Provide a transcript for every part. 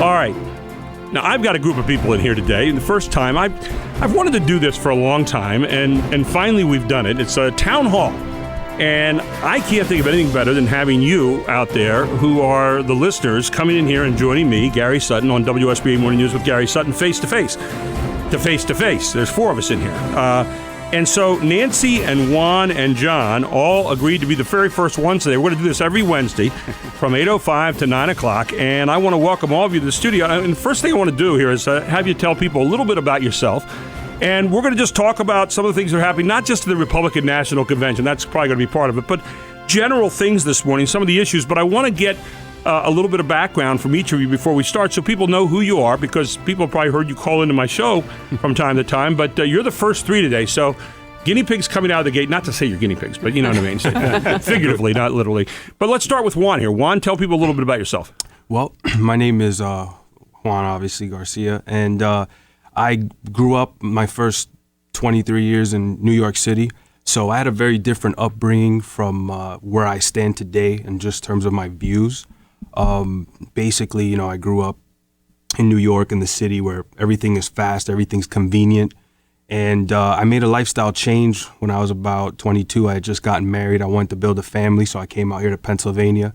All right. Now, I've got a group of people in here today. And the first time, I've wanted to do this for a long time, and finally we've done it. It's a town hall. And I can't think of anything better than having you out there who are the listeners coming in here and joining me, Gary Sutton, on WSBA Morning News with Gary Sutton, face-to-face. To face-to-face. There's four of us in here. And so Nancy and Juan and John all agreed to be the very first ones today. We're going to do this every Wednesday from 8:05 to 9 o'clock. And I want to welcome all of you to the studio. And the first thing I want to do here is have you tell people a little bit about yourself. And we're going to just talk about some of the things that are happening, not just at the Republican National Convention. That's probably going to be part of it. But general things this morning, some of the issues. But I want to get a little bit of background from each of you before we start so people know who you are, because people have probably heard you call into my show from time to time, but you're the first three today, so guinea pigs coming out of the gate, not to say you're guinea pigs, but you know what I mean, figuratively, not literally. But let's start with Juan here. Juan, tell people a little bit about yourself. Well, my name is Juan, obviously, Garcia, and I grew up my first 23 years in New York City, so I had a very different upbringing from where I stand today in just terms of my views. Basically, you know, I grew up in New York, in the city where everything is fast, everything's convenient. And I made a lifestyle change when I was about 22. I had just gotten married. I wanted to build a family, so I came out here to Pennsylvania.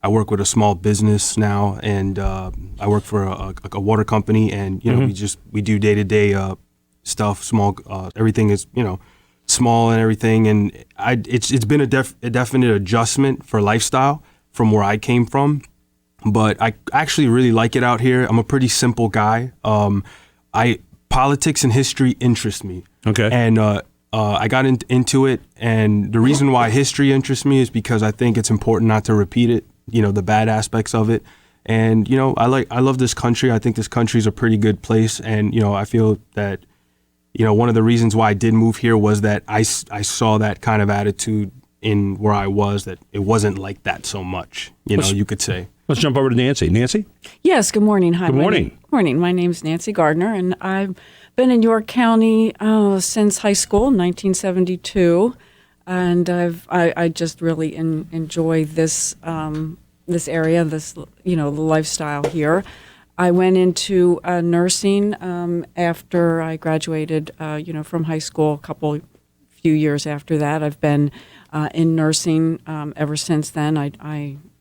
I work with a small business now, and I work for a water company. And, you know, we do day-to-day stuff, small, everything is, you know, small and everything. And it's been a definite adjustment for lifestyle from where I came from. But I actually really like it out here. I'm a pretty simple guy. Politics and history interest me. Okay. And I got into it, and the reason why history interests me is because I think it's important not to repeat it, you know, the bad aspects of it. And, you know, I love this country. I think this country is a pretty good place. And, you know, I feel that, you know, one of the reasons why I did move here was that I saw that kind of attitude in where I was, that it wasn't like that so much, you could say. Let's jump over to Nancy. Nancy? Yes, good morning. Hi. Good morning. Good morning. My name's Nancy Gardner, and I've been in York County since high school, 1972, and I just really enjoy this this area, this, you know, the lifestyle here. I went into nursing after I graduated, from high school. Few years after that, I've been in nursing ever since then.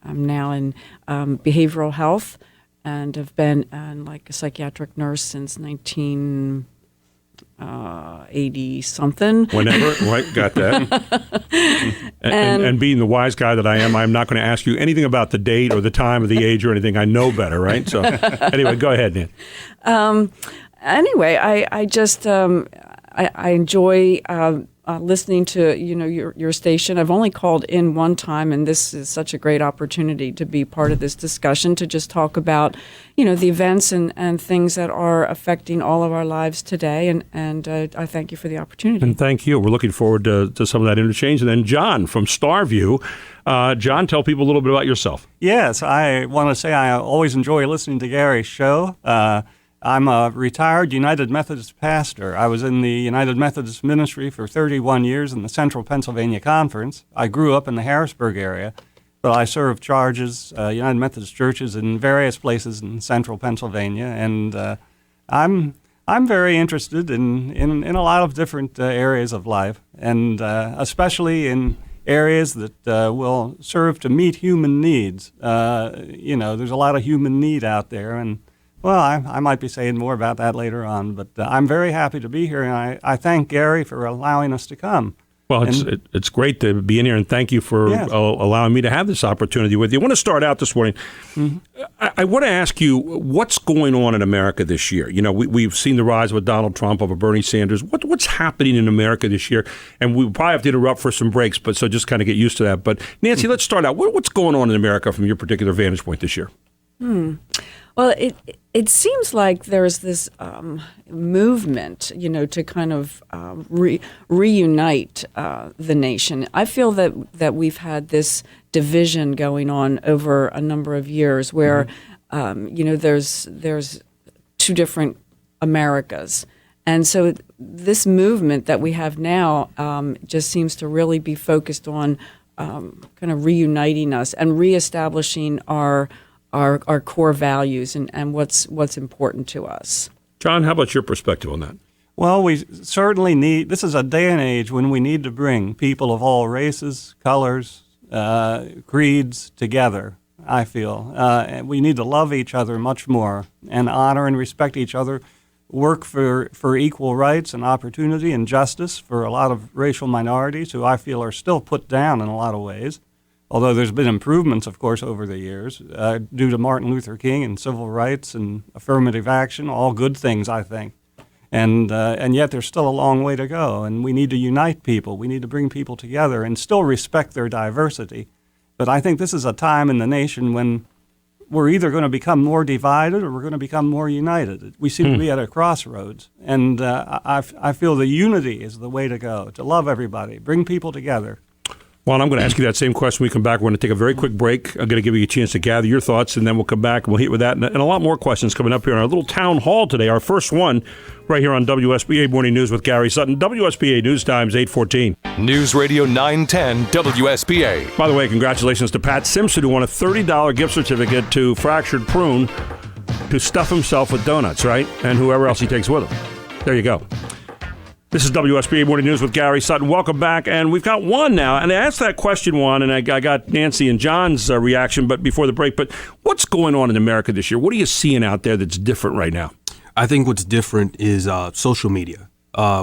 I'm now in behavioral health, and have been like a psychiatric nurse since 1980 something. Whenever, right, got that. and being the wise guy that I am, I'm not going to ask you anything about the date or the time or the age or anything. I know better, right? So anyway, go ahead, Nan. Anyway, I just I enjoy listening to, you know, your station. I've only called in one time, and this is such a great opportunity to be part of this discussion, to just talk about, you know, the events and things that are affecting all of our lives today. And I thank you for the opportunity. And thank you. We're looking forward to some of that interchange. And then John from Starview. John, tell people a little bit about yourself. Yes, I want to say I always enjoy listening to Gary's show. I'm a retired United Methodist pastor. I was in the United Methodist ministry for 31 years in the Central Pennsylvania Conference. I grew up in the Harrisburg area, but I served charges, United Methodist churches in various places in Central Pennsylvania, and I'm very interested in a lot of different areas of life, and especially in areas that will serve to meet human needs. There's a lot of human need out there, and well, I might be saying more about that later on, but I'm very happy to be here, and I thank Gary for allowing us to come. Well, it's great to be in here, and thank you for allowing me to have this opportunity with you. I want to start out this morning. Mm-hmm. I want to ask you, what's going on in America this year? You know, we've seen the rise of Donald Trump, of Bernie Sanders. What's happening in America this year? And we probably have to interrupt for some breaks, but so just kind of get used to that. But Nancy, let's start out. What's going on in America from your particular vantage point this year? Well, it seems like there's this movement, you know, to kind of reunite the nation. I feel that we've had this division going on over a number of years, where there's two different Americas, and so this movement that we have now just seems to really be focused on kind of reuniting us and reestablishing our our core values and what's important to us. John, how about your perspective on that? Well, we certainly need, this is a day and age when we need to bring people of all races, colors, creeds together, I feel. And we need to love each other much more and honor and respect each other, work for equal rights and opportunity and justice for a lot of racial minorities who I feel are still put down in a lot of ways. Although there's been improvements, of course, over the years due to Martin Luther King and civil rights and affirmative action, all good things, I think. And yet there's still a long way to go, and we need to unite people. We need to bring people together and still respect their diversity. But I think this is a time in the nation when we're either going to become more divided or we're going to become more united. We seem to be at a crossroads, and I feel the unity is the way to go, to love everybody, bring people together. Well, I'm going to ask you that same question when we come back. We're going to take a very quick break. I'm going to give you a chance to gather your thoughts, and then we'll come back and we'll hit with that and a lot more questions coming up here in our little town hall today, our first one right here on WSBA Morning News with Gary Sutton. WSBA News Times 8:14. News Radio 910 WSBA. By the way, congratulations to Pat Simpson, who won a $30 gift certificate to Fractured Prune to stuff himself with donuts, right? And whoever else he takes with him. There you go. This is WSBA Morning News with Gary Sutton. Welcome back. And we've got Juan now. And I asked that question, Juan, and I got Nancy and John's reaction but before the break. But what's going on in America this year? What are you seeing out there that's different right now? I think what's different is social media.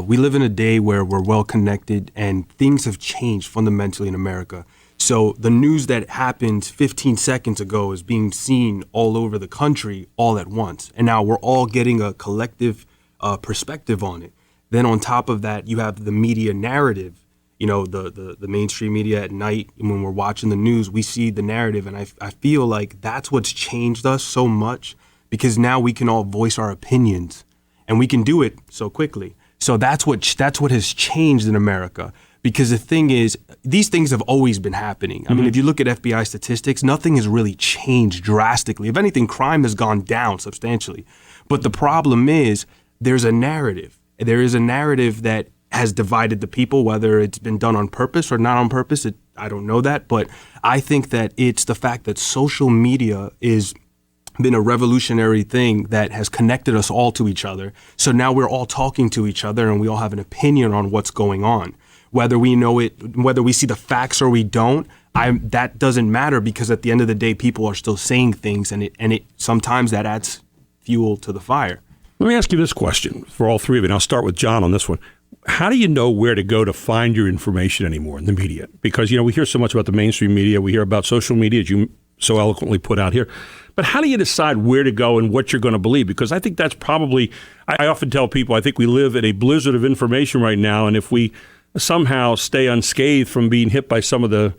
We live in a day where we're well connected and things have changed fundamentally in America. So the news that happened 15 seconds ago is being seen all over the country all at once. And now we're all getting a collective perspective on it. Then on top of that, you have the media narrative, you know, the mainstream media at night. When we're watching the news, we see the narrative. And I feel like that's what's changed us so much, because now we can all voice our opinions and we can do it so quickly. So that's what has changed in America. Because the thing is, these things have always been happening. I mean, if you look at FBI statistics, nothing has really changed drastically. If anything, crime has gone down substantially. But the problem is there's a narrative. There is a narrative that has divided the people, whether it's been done on purpose or not on purpose. I don't know that, but I think that it's the fact that social media is been a revolutionary thing that has connected us all to each other. So now we're all talking to each other and we all have an opinion on what's going on. Whether we know it, whether we see the facts or we don't, that doesn't matter, because at the end of the day, people are still saying things, and it sometimes that adds fuel to the fire. Let me ask you this question for all three of you, and I'll start with John on this one. How do you know where to go to find your information anymore in the media? Because, you know, we hear so much about the mainstream media. We hear about social media, as you so eloquently put out here. But how do you decide where to go and what you're going to believe? Because I think that's probably, I often tell people, I think we live in a blizzard of information right now. And if we somehow stay unscathed from being hit by some of the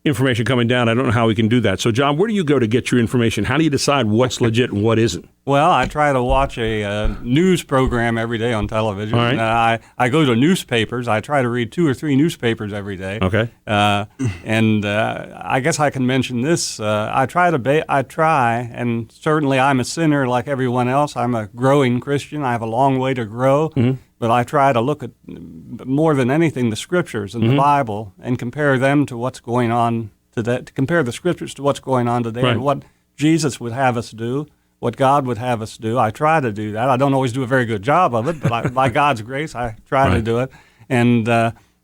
information coming down, I don't know how we can do that. So, John, where do you go to get your information? How do you decide what's legit and what isn't? Well, I try to watch a news program every day on television. All right. I go to newspapers. I try to read 2 or 3 newspapers every day. Okay. And I guess I can mention this. I try, and certainly I'm a sinner like everyone else. I'm a growing Christian. I have a long way to grow. Mm-hmm. But I try to look at, more than anything, the scriptures and the Bible and compare them to what's going on today, to compare the scriptures to what's going on today, and what Jesus would have us do, what God would have us do. I try to do that. I don't always do a very good job of it, but by God's grace, I try to do it. And,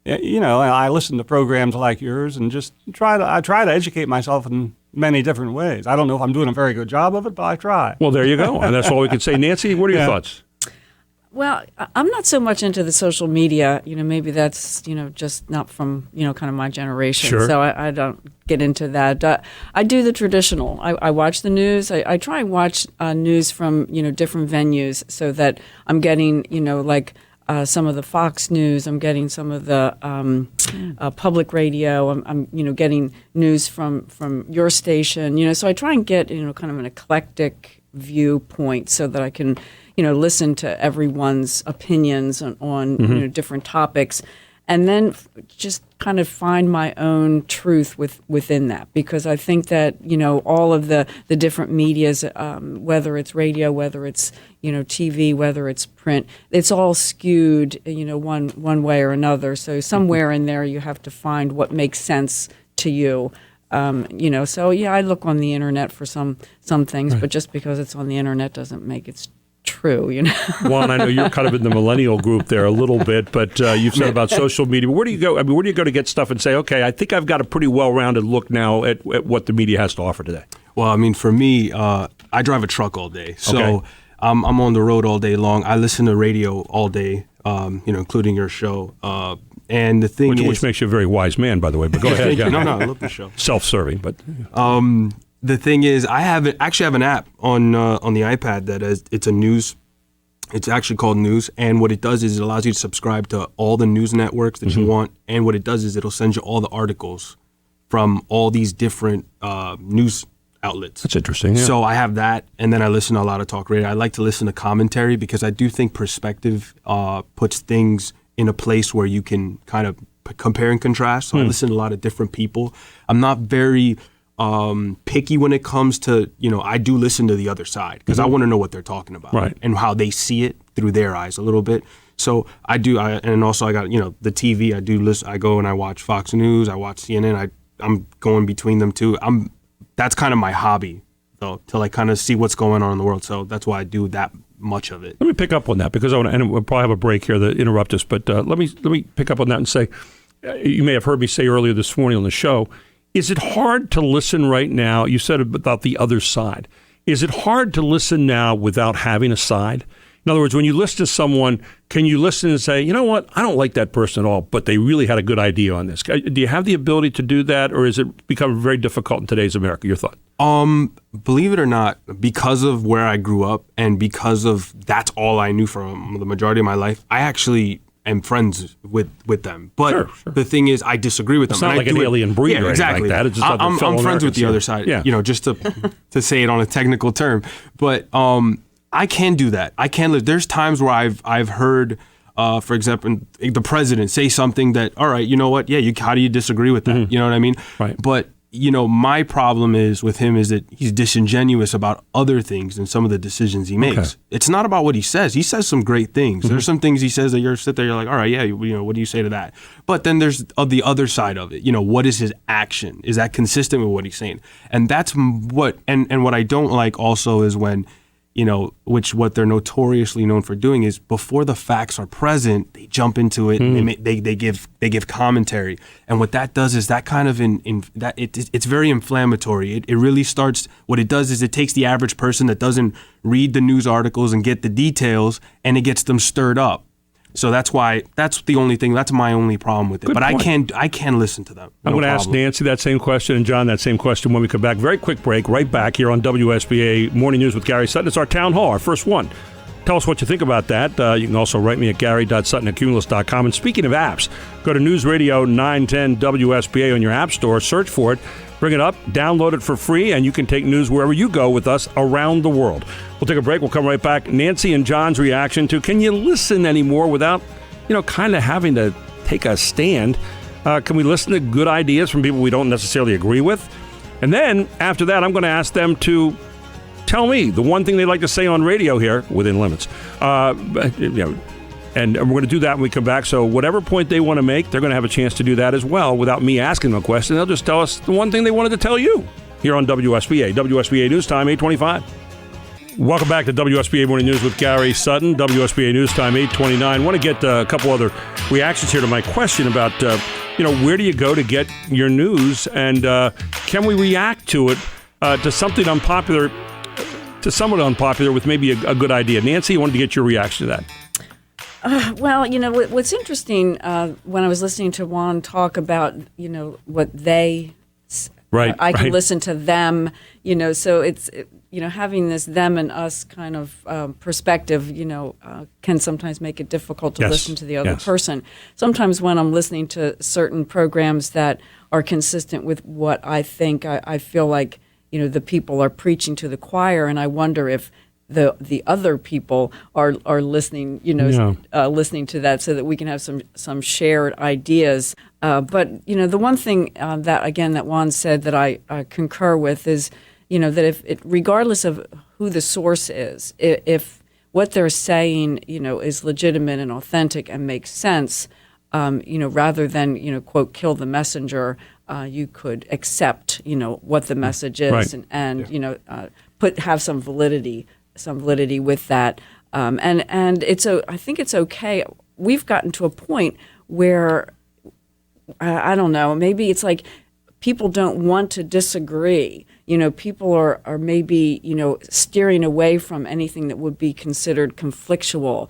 you know, I listen to programs like yours and just try to educate myself in many different ways. I don't know if I'm doing a very good job of it, but I try. Well, there you go. And that's all we can say. Nancy, what are your thoughts? Well, I'm not so much into the social media. You know, maybe that's, you know, just not from, you know, kind of my generation. Sure. So I don't get into that. I do the traditional. I watch the news. I try and watch news from, you know, different venues so that I'm getting, you know, like some of the Fox News. I'm getting some of the public radio. I'm, you know, getting news from your station. You know, so I try and get, you know, kind of an eclectic viewpoint so that I can, you know, listen to everyone's opinions on you know, different topics, and then just kind of find my own truth within that. Because I think that, you know, all of the different medias, whether it's radio, whether it's, you know, TV, whether it's print, it's all skewed, you know, one way or another. So somewhere in there you have to find what makes sense to you. So yeah, I look on the internet for some things, but just because it's on the internet doesn't make it true, Juan, I know you're kind of in the millennial group there a little bit, but you've said about social media. But where do you go? I mean, where do you go to get stuff and say, okay, I think I've got a pretty well-rounded look now at what the media has to offer today? Well, I mean, for me, I drive a truck all day, so Okay. I'm on the road all day long. I listen to radio all day, including your show. And the thing Which makes you a very wise man, by the way. But go ahead. Yeah. No, I love the show. Self-serving, but The thing is, I actually have an app on the iPad that it's a news. It's actually called News, and what it does is it allows you to subscribe to all the news networks that you want. And what it does is it'll send you all the articles from all these different news outlets. that's interesting. Yeah. So I have that, and then I listen to a lot of talk radio. I like to listen to commentary because I do think perspective puts things in a place where you can kind of compare and contrast. So I listen to a lot of different people. I'm not very picky when it comes to, I do listen to the other side because I want to know what they're talking about Right. and how they see it through their eyes a little bit. So I do, and also I got, the TV. I do listen. I go and I watch Fox News. I watch CNN. I'm going between them too. That's kind of my hobby, though, to like kind of see what's going on in the world. So that's why I do that much of it. Let me pick up on that because and we'll probably have a break here that interrupt us. But let me pick up on that and say, you may have heard me say earlier this morning on the show, is it hard to listen right now? You said about the other side. Is it hard to listen now without having a side? In other words, when you listen to someone, can you listen and say, you know what, I don't like that person at all, but they really had a good idea on this? Do you have the ability to do that, or is it become very difficult in today's America? Your thought? Believe it or not, because of where I grew up and because of that's all I knew for the majority of my life, I actually am friends with them. But Sure. the thing is, I disagree with them. It's not And I like an do it- alien breed or anything exactly. like that. It's just other I'm fellow friends with the Americans, other yeah. side, Yeah. just to say it on a technical term. But I can do that. I can live. There's times where I've heard, for example, the president say something that, all right, you know what? Yeah, how do you disagree with that? You know what I mean? Right. But my problem is with him is that he's disingenuous about other things and some of the decisions he makes. Okay. It's not about what he says. He says some great things. There's some things he says that you're sit there, you're like, all right, yeah, what do you say to that? But then there's the other side of it. What is his action? Is that consistent with what he's saying? And that's what what I don't like also is when what they're notoriously known for doing is before the facts are present, they jump into it and they give commentary. And what that does is that kind of it's very inflammatory. It really starts. What it does is it takes the average person that doesn't read the news articles and get the details, and it gets them stirred up. So that's the only thing. That's my only problem with it. Good But point. I can listen to them. I'm going to ask Nancy that same question and John that same question when we come back. Very quick break, right back here on WSBA Morning News with Gary Sutton. It's our town hall, our first one. Tell us what you think about that. You can also write me at gary.sutton@cumulus.com. And speaking of apps, go to News Radio 910 WSBA on your app store, search for it, bring it up, download it for free, and you can take news wherever you go with us around the world. We'll take a break. We'll come right back. Nancy and John's reaction to, can you listen anymore without, kind of having to take a stand? Can we listen to good ideas from people we don't necessarily agree with? And then after that, I'm going to ask them to tell me the one thing they like to say on radio here, within limits. And we're going to do that when we come back. So whatever point they want to make, they're going to have a chance to do that as well without me asking them a question. They'll just tell us the one thing they wanted to tell you here on WSBA. WSBA News Time, 8:25. Welcome back to WSBA Morning News with Gary Sutton. WSBA News Time, 8:29. I want to get a couple other reactions here to my question about, where do you go to get your news? And can we react to it, to something unpopular, to somewhat unpopular with maybe a good idea? Nancy, I wanted to get your reaction to that. Well, what's interesting when I was listening to Juan talk about, what they, I can listen to them, so it's, having this them and us kind of perspective, can sometimes make it difficult to listen to the other person. Sometimes when I'm listening to certain programs that are consistent with what I think, I feel like, the people are preaching to the choir, and I wonder if the other people are listening, listening to that so that we can have some shared ideas. But the one thing that Juan said that I concur with is, that if regardless of who the source is, if what they're saying, is legitimate and authentic and makes sense, rather than, quote, kill the messenger, you could accept, what the message is, Right. and have some validity with that. And I think it's okay. We've gotten to a point where I don't know, maybe it's like people don't want to disagree. People are maybe, steering away from anything that would be considered conflictual.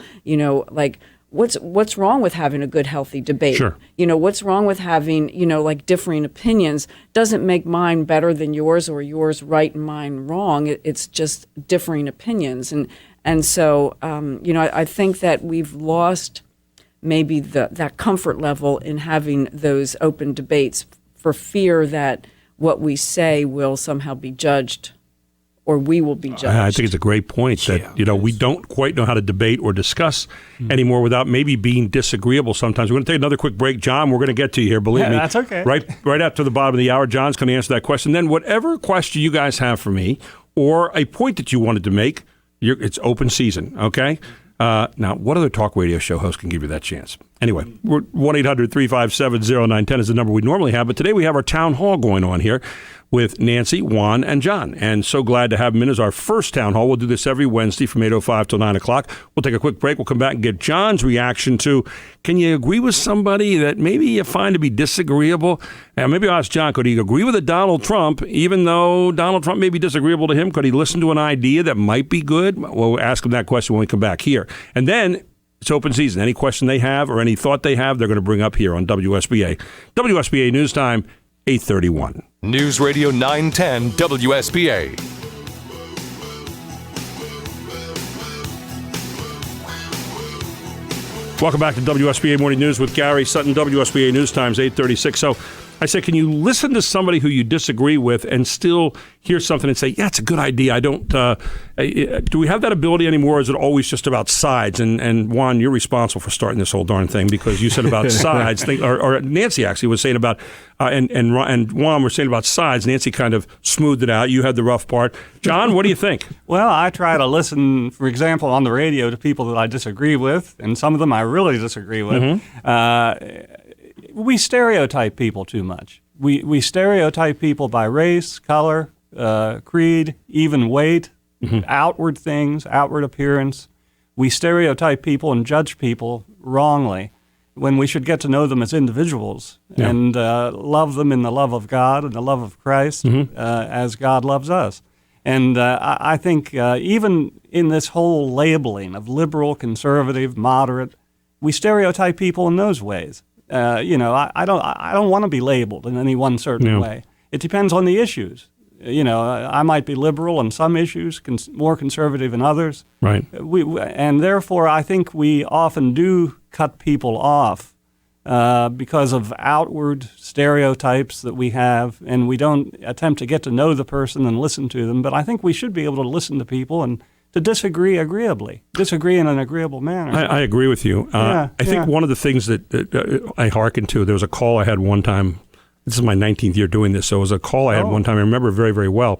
Like what's wrong with having a good, healthy debate? Sure. What's wrong with having, like differing opinions? Doesn't make mine better than yours or yours right and mine wrong. It's just differing opinions. And so, I think that we've lost maybe that comfort level in having those open debates for fear that what we say will somehow be judged or we will be judged. I think it's a great point that, we don't quite know how to debate or discuss anymore without maybe being disagreeable sometimes. We're going to take another quick break. John, we're going to get to you here, believe me. That's okay. Right after the bottom of the hour, John's going to answer that question. Then whatever question you guys have for me or a point that you wanted to make, it's open season, okay? Now, what other talk radio show host can give you that chance? Anyway, 1-800-357-0910 is the number we normally have, but today we have our town hall going on here with Nancy, Juan, and John. And so glad to have them in as our first town hall. We'll do this every Wednesday from 8:05 till 9 o'clock. We'll take a quick break. We'll come back and get John's reaction to, can you agree with somebody that maybe you find to be disagreeable? And maybe I'll ask John, could he agree with a Donald Trump, even though Donald Trump may be disagreeable to him? Could he listen to an idea that might be good? We'll ask him that question when we come back here. And then it's open season. Any question they have or any thought they have, they're going to bring up here on WSBA. WSBA News Time, 8:31. News Radio 910 WSBA. Welcome back to WSBA Morning News with Gary Sutton. WSBA News Times 8:36. So I said, can you listen to somebody who you disagree with and still hear something and say, yeah, it's a good idea? I don't. Do we have that ability anymore? Or is it always just about sides? And Juan, you're responsible for starting this whole darn thing because you said about sides, or Nancy actually was saying about, and Juan was saying about sides. Nancy kind of smoothed it out. You had the rough part. John, what do you think? Well, I try to listen, for example, on the radio to people that I disagree with, and some of them I really disagree with. Mm-hmm. We stereotype people too much. We stereotype people by race, color, creed, even weight, outward things, outward appearance. We stereotype people and judge people wrongly when we should get to know them as individuals and love them in the love of God and the love of Christ as God loves us. And I think even in this whole labeling of liberal, conservative, moderate, we stereotype people in those ways. I don't want to be labeled in any one certain way. It depends on the issues. I might be liberal on some issues, more conservative in others. Right. And therefore, I think we often do cut people off because of outward stereotypes that we have, and we don't attempt to get to know the person and listen to them. But I think we should be able to listen to people and to disagree agreeably, disagree in an agreeable manner. I agree with you. I think one of the things that I hearken to, there was a call I had one time. This is my 19th year doing this, so it was a call I had one time. I remember very, very well.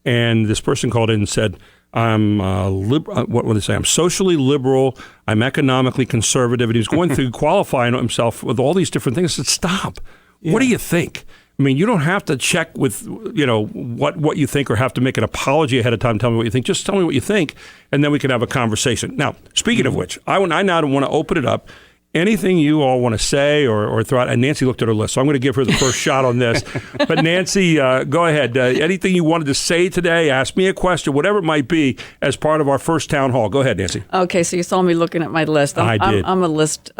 And this person called in and said, I'm what would they say? I'm socially liberal. I'm economically conservative. And he was going through qualifying himself with all these different things. I said, stop. Yeah. What do you think? I mean, you don't have to check with, what you think or have to make an apology ahead of time. Tell me what you think. Just tell me what you think, and then we can have a conversation. Now, speaking of which, I now want to open it up. Anything you all want to say or throw out, and Nancy looked at her list, so I'm going to give her the first shot on this. But Nancy, go ahead. Anything you wanted to say today, ask me a question, whatever it might be, as part of our first town hall. Go ahead, Nancy. Okay, so you saw me looking at my list. I did. I'm a list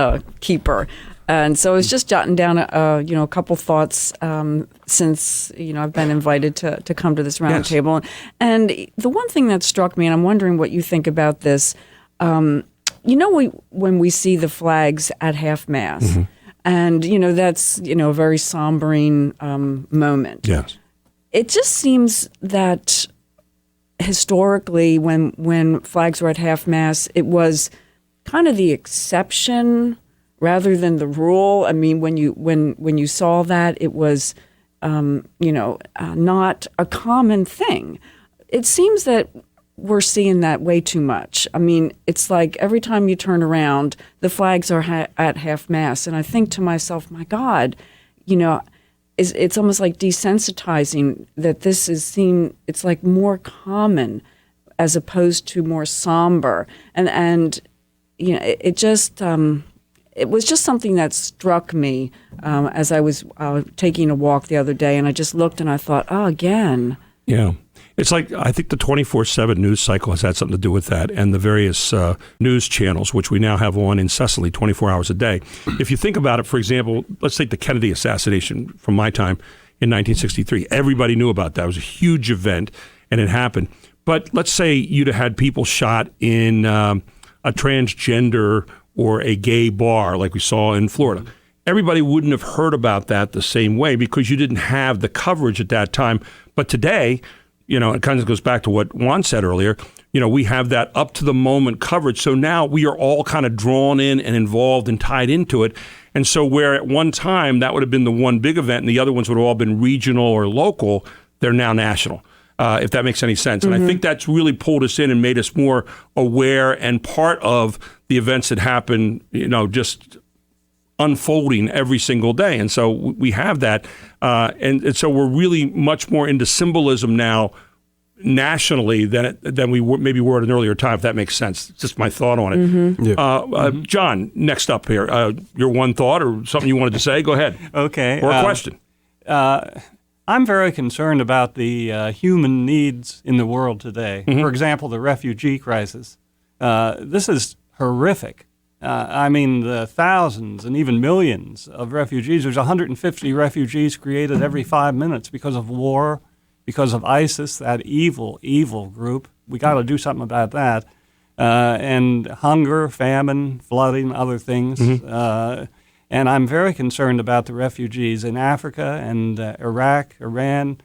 keeper. And so I was just jotting down, a couple thoughts since, I've been invited to come to this roundtable. And the one thing that struck me, and I'm wondering what you think about this, when we see the flags at half-mast, and, that's, a very sombering moment. Yes. It just seems that historically when flags were at half-mast, it was kind of the exception rather than the rule. I mean, when you saw that, it was, not a common thing. It seems that we're seeing that way too much. I mean, it's like every time you turn around, the flags are at half-mast. And I think to myself, my God, it's almost like desensitizing that this is seen. It's like more common as opposed to more somber, and it just it was just something that struck me as I was taking a walk the other day, and I just looked and I thought, oh, again. Yeah. It's like, I think the 24/7 news cycle has had something to do with that, and the various news channels, which we now have on incessantly 24 hours a day. If you think about it, for example, let's take the Kennedy assassination from my time in 1963. Everybody knew about that. It was a huge event, and it happened. But let's say you'd have had people shot in a transgender or a gay bar like we saw in Florida. Everybody wouldn't have heard about that the same way because you didn't have the coverage at that time. But today, it kind of goes back to what Juan said earlier. We have that up to the moment coverage. So now we are all kind of drawn in and involved and tied into it. And so where at one time that would have been the one big event and the other ones would have all been regional or local, they're now national, if that makes any sense. And I think that's really pulled us in and made us more aware and part of the events that happen, just unfolding every single day. And so we have that. And so we're really much more into symbolism now nationally than we maybe were at an earlier time, if that makes sense. It's just my thought on it. Yeah. John, next up here, your one thought or something you wanted to say, go ahead. Okay. Or a question. I'm very concerned about the human needs in the world today. For example, the refugee crisis. This is horrific. The thousands and even millions of refugees. There's 150 refugees created every 5 minutes because of war, because of ISIS, that evil, evil group. We got to do something about that. And hunger, famine, flooding, other things. And I'm very concerned about the refugees in Africa and Iraq, Iran.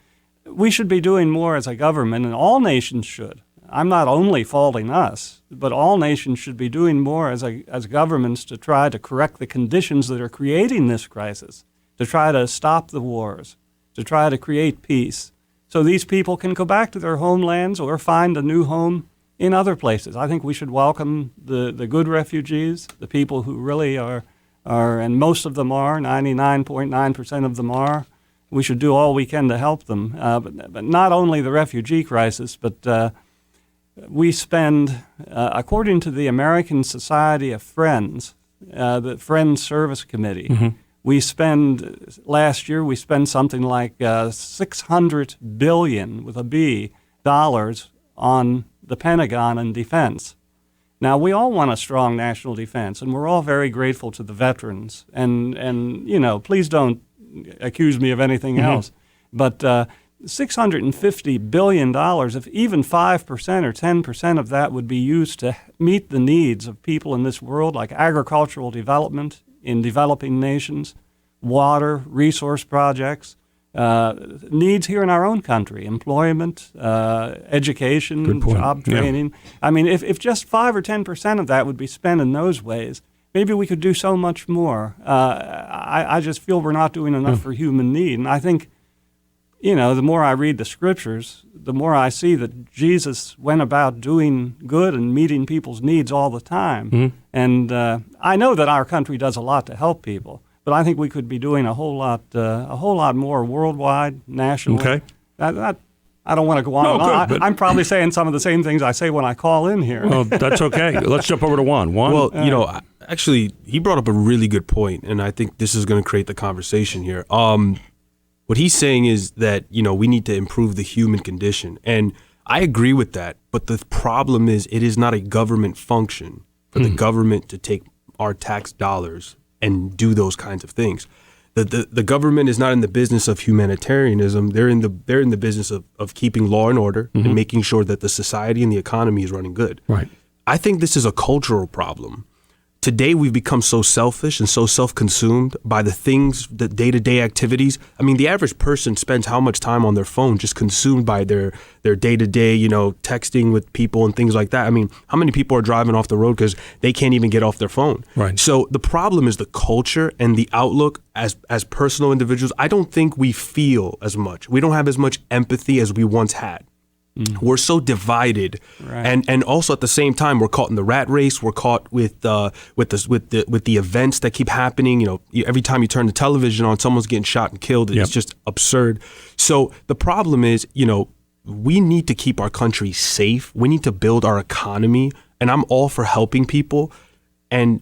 We should be doing more as a government, and all nations should. I'm not only faulting us, but all nations should be doing more as governments to try to correct the conditions that are creating this crisis, to try to stop the wars, to try to create peace, so these people can go back to their homelands or find a new home in other places. I think we should welcome the good refugees, the people who really are, and most of them are, 99.9% of them are. We should do all we can to help them. But not only the refugee crisis, but we spend, according to the American Society of Friends, the Friends Service Committee, last year we spent something like $600 billion, with a B, dollars on the Pentagon and defense. Now, we all want a strong national defense, and we're all very grateful to the veterans. And please don't accuse me of anything else. But $650 billion, if even 5% or 10% of that would be used to meet the needs of people in this world, like agricultural development in developing nations, water, resource projects, needs here in our own country, employment, education, job training. Yeah. If just 5 or 10% of that would be spent in those ways, maybe we could do so much more. I just feel we're not doing enough for human need. And I think, the more I read the scriptures, the more I see that Jesus went about doing good and meeting people's needs all the time. And I know that our country does a lot to help people, but I think we could be doing a whole lot more worldwide, nationally. Okay. I don't want to go on and on. I'm probably saying some of the same things I say when I call in here. Well, that's okay. Let's jump over to Juan. Juan? Well, actually, he brought up a really good point, and I think this is going to create the conversation here. What he's saying is that, we need to improve the human condition. And I agree with that. But the problem is it is not a government function for the government to take our tax dollars and do those kinds of things. The government is not in the business of humanitarianism. They're in the business of keeping law and order and making sure that the society and the economy is running good. Right. I think this is a cultural problem. Today, we've become so selfish and so self-consumed by the things, the day-to-day activities. The average person spends how much time on their phone just consumed by their day-to-day, texting with people and things like that. How many people are driving off the road because they can't even get off their phone? Right. So the problem is the culture and the outlook as personal individuals. I don't think we feel as much. We don't have as much empathy as we once had. We're so divided, Right. and also at the same time, we're caught in the rat race. We're caught with the events that keep happening. Every time you turn the television on, someone's getting shot and killed. It's just absurd. So the problem is, we need to keep our country safe. We need to build our economy, and I'm all for helping people, and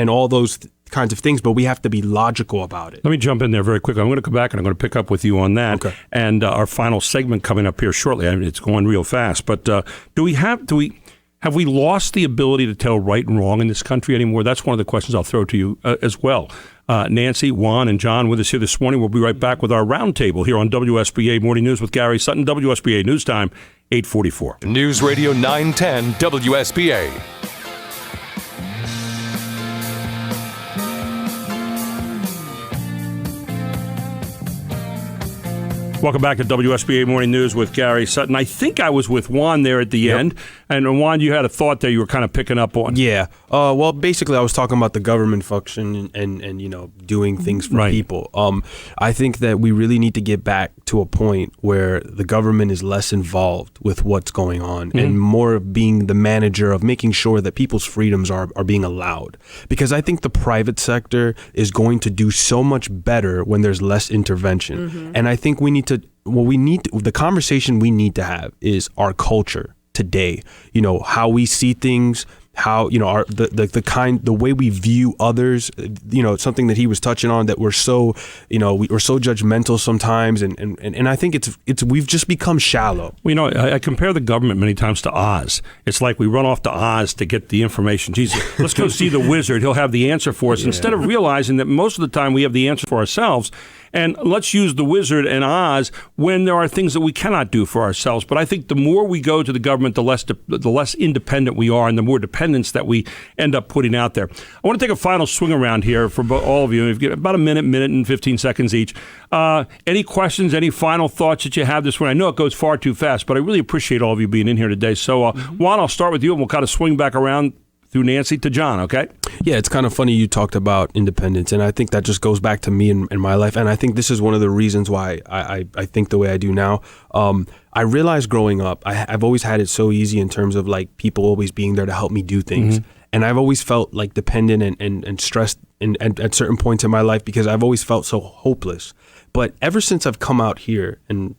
all those kinds of things, but we have to be logical about it. Let me jump in there very quickly. I'm going to come back and I'm going to pick up with you on that. Okay. And our final segment coming up here shortly. I mean, it's going real fast. But have we lost the ability to tell right and wrong in this country anymore? That's one of the questions I'll throw to you as well. Nancy, Juan, and John with us here this morning. We'll be right back with our roundtable here on WSBA Morning News with Gary Sutton. WSBA News Time, 8:44. News Radio 910 WSBA. Welcome back to WSBA Morning News with Gary Sutton. I think I was with Juan there at the end. And Juan, you had a thought there you were kind of picking up on. Yeah. Well, basically, I was talking about the government function and doing things for people. I think that we really need to get back to a point where the government is less involved with what's going on and more of being the manager of making sure that people's freedoms are being allowed. Because I think the private sector is going to do so much better when there's less intervention. And I think the conversation we need to have is our culture today, how we see things, how, the way we view others, something that he was touching on, that we're so, we're so judgmental sometimes. And I think we've just become shallow. Well, I compare the government many times to Oz. It's like we run off to Oz to get the information. Jesus, let's go see the wizard. He'll have the answer for us. Instead of realizing that most of the time we have the answer for ourselves. And let's use the wizard and Oz when there are things that we cannot do for ourselves. But I think the more we go to the government, the less independent we are and the more dependence that we end up putting out there. I want to take a final swing around here for all of you. We've got about a minute and 15 seconds each. Any questions, any final thoughts that you have this morning? I know it goes far too fast, but I really appreciate all of you being in here today. So, Juan, I'll start with you and we'll kind of swing back around through Nancy to John, okay? Yeah, it's kind of funny you talked about independence, and I think that just goes back to me in my life, and I think this is one of the reasons why I think the way I do now. I realized growing up, I've always had it so easy in terms of like people always being there to help me do things, and I've always felt like dependent and stressed at certain points in my life because I've always felt so hopeless. But ever since I've come out here and,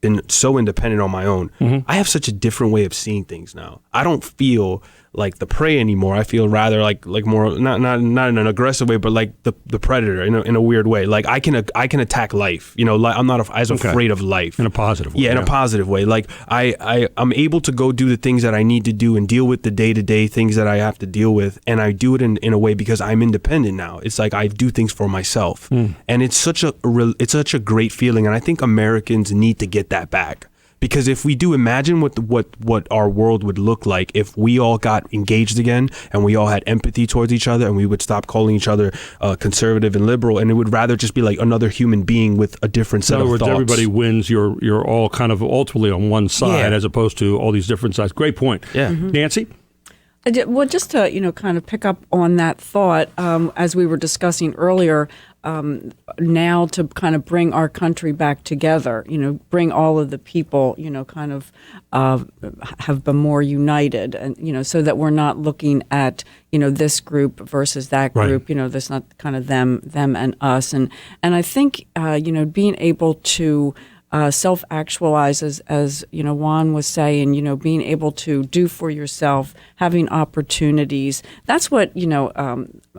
been so independent on my own, I have such a different way of seeing things now. I don't feel like the prey anymore. I feel rather like more not in an aggressive way, but like the predator in a weird way. Like I can attack life. Like I'm not as afraid of life in a positive way. Yeah, in a positive way. Like I'm able to go do the things that I need to do and deal with the day-to-day things that I have to deal with, and I do it in a way because I'm independent now. It's like I do things for myself, and it's such a great feeling. And I think Americans need to get that back. Because if we do, imagine what our world would look like if we all got engaged again and we all had empathy towards each other and we would stop calling each other conservative and liberal, and it would rather just be like another human being with a different set of thoughts. In other words, everybody wins. You're all kind of ultimately on one side as opposed to all these different sides. Great point. Yeah. Nancy? Well, just to kind of pick up on that thought, as we were discussing earlier, now to kind of bring our country back together, bring all of the people, kind of have been more united, and so that we're not looking at this group versus that group. There's not kind of them and us, and I think being able to self-actualize, as Juan was saying, being able to do for yourself, having opportunities. That's what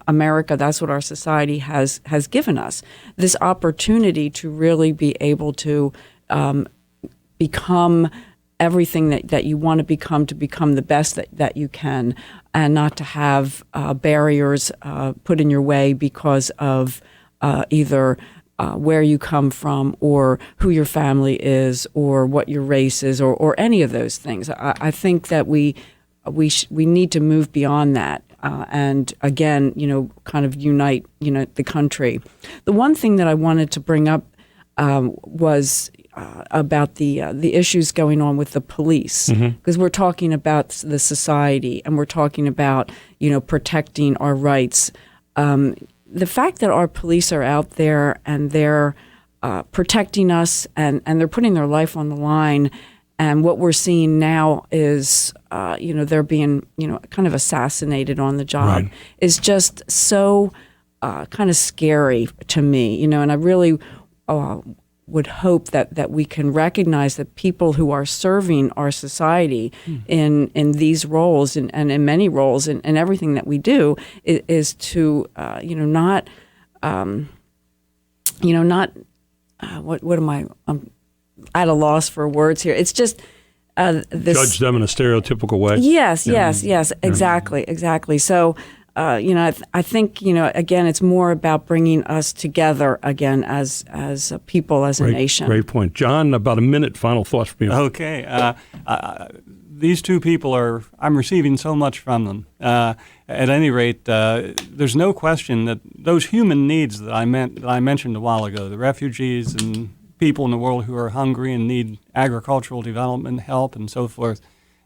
America. That's what our society has given us. This opportunity to really be able to become everything that you want to become the best that you can, and not to have barriers put in your way because of either where you come from or who your family is or what your race is or any of those things. I think that we need to move beyond that and again, kind of unite the country. The one thing that I wanted to bring up was about the issues going on with the police, because we're talking about the society and we're talking about protecting our rights. The fact that our police are out there and they're protecting us and they're putting their life on the line, And what we're seeing now is, they're being, kind of assassinated on the job, Right. is just so kind of scary to me, and I really would hope that we can recognize that people who are serving our society in these roles and in many roles and everything that we do is to not what am I? I'm at a loss for words here. It's just this Judge them in a stereotypical way. Yes, exactly. So, I think, again, it's more about bringing us together again as a people, as a nation. Great point. John, about a minute, final thoughts from you. Okay. These two people I'm receiving so much from them. At any rate, there's no question that those human needs that I mentioned a while ago, the refugees and people in the world who are hungry and need agricultural development help and so forth,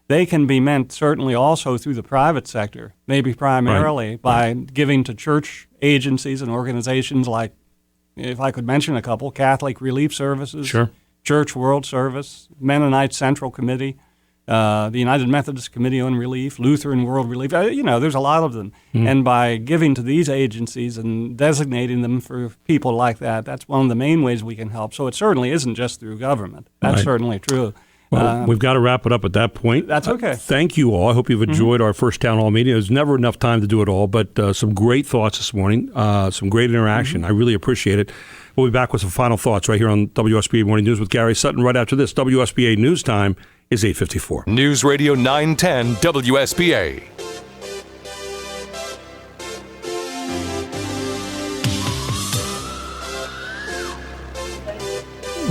they can be met certainly also through the private sector, maybe primarily by giving to church agencies and organizations like, if I could mention a couple, Catholic Relief Services, Sure. Church World Service, Mennonite Central Committee, the United Methodist Committee on Relief, Lutheran World Relief. There's a lot of them. And by giving to these agencies and designating them for people like that, that's one of the main ways we can help. So it certainly isn't just through government. That's certainly true. Well, we've got to wrap it up at that point. That's okay. Thank you all. I hope you've enjoyed our first town hall meeting. There's never enough time to do it all, but some great thoughts this morning, some great interaction. I really appreciate it. We'll be back with some final thoughts right here on WSBA Morning News with Gary Sutton right after this. WSBA News Time is 8:54. News Radio 910 WSBA.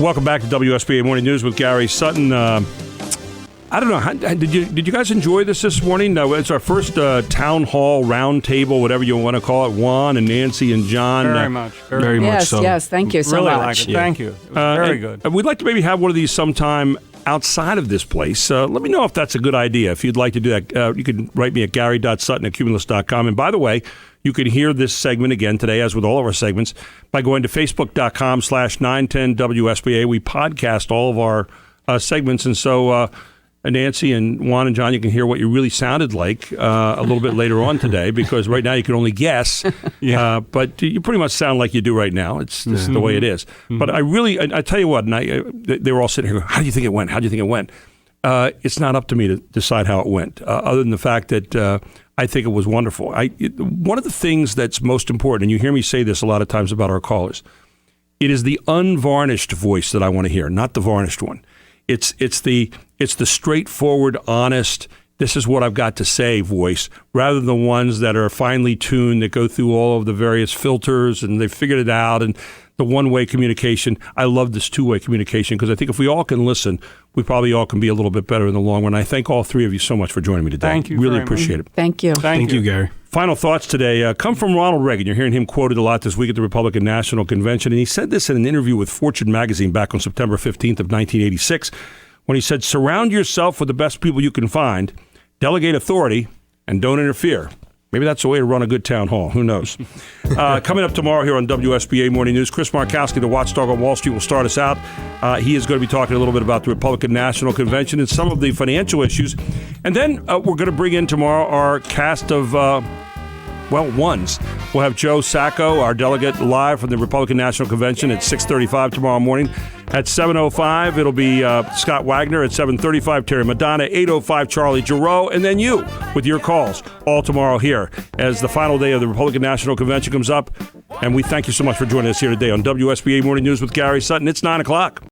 Welcome back to WSBA Morning News with Gary Sutton. I don't know, did you guys enjoy this morning? It's our first town hall round table, whatever you want to call it. Juan and Nancy and John. Very much. Very much Yes, so. yes, thank you so Really much. like it. Thank you. It was very good. We'd like to maybe have one of these sometime outside of this place. Let me know if that's a good idea. If you'd like to do that, you can write me at gary.sutton@cumulus.com. And by the way, you can hear this segment again today, as with all of our segments, by going to facebook.com/910WSBA. We podcast all of our segments. And so Nancy and Juan and John, you can hear what you really sounded like a little bit later on today, because right now you can only guess. But you pretty much sound like you do right now. This is the way it is. But I tell you what, and they were all sitting here going, how do you think it went? How do you think it went? It's not up to me to decide how it went, other than the fact that I think it was wonderful. One of the things that's most important, and you hear me say this a lot of times about our callers, it is the unvarnished voice that I want to hear, not the varnished one. It's the straightforward, honest, this is what I've got to say voice, rather than the ones that are finely tuned, that go through all of the various filters and they've figured it out, and the one-way communication. I love this two-way communication, because I think if we all can listen, we probably all can be a little bit better in the long run. I thank all three of you so much for joining me today. Thank you Really very appreciate much. it. Thank you. Thank you, Gary. Final thoughts today come from Ronald Reagan. You're hearing him quoted a lot this week at the Republican National Convention, and he said this in an interview with Fortune magazine back on September 15th of 1986, when he said, "Surround yourself with the best people you can find, delegate authority, and don't interfere." Maybe that's the way to run a good town hall. Who knows? Coming up tomorrow here on WSBA Morning News, Chris Markowski, the watchdog on Wall Street, will start us out. He is going to be talking a little bit about the Republican National Convention and some of the financial issues. And then we're going to bring in tomorrow our cast of, ones. We'll have Joe Sacco, our delegate, live from the Republican National Convention at 6:35 tomorrow morning. At 7:05, it'll be Scott Wagner. At 7:35, Terry Madonna. 8:05, Charlie Giroux. And then you with your calls all tomorrow here as the final day of the Republican National Convention comes up. And we thank you so much for joining us here today on WSBA Morning News with Gary Sutton. It's 9 o'clock.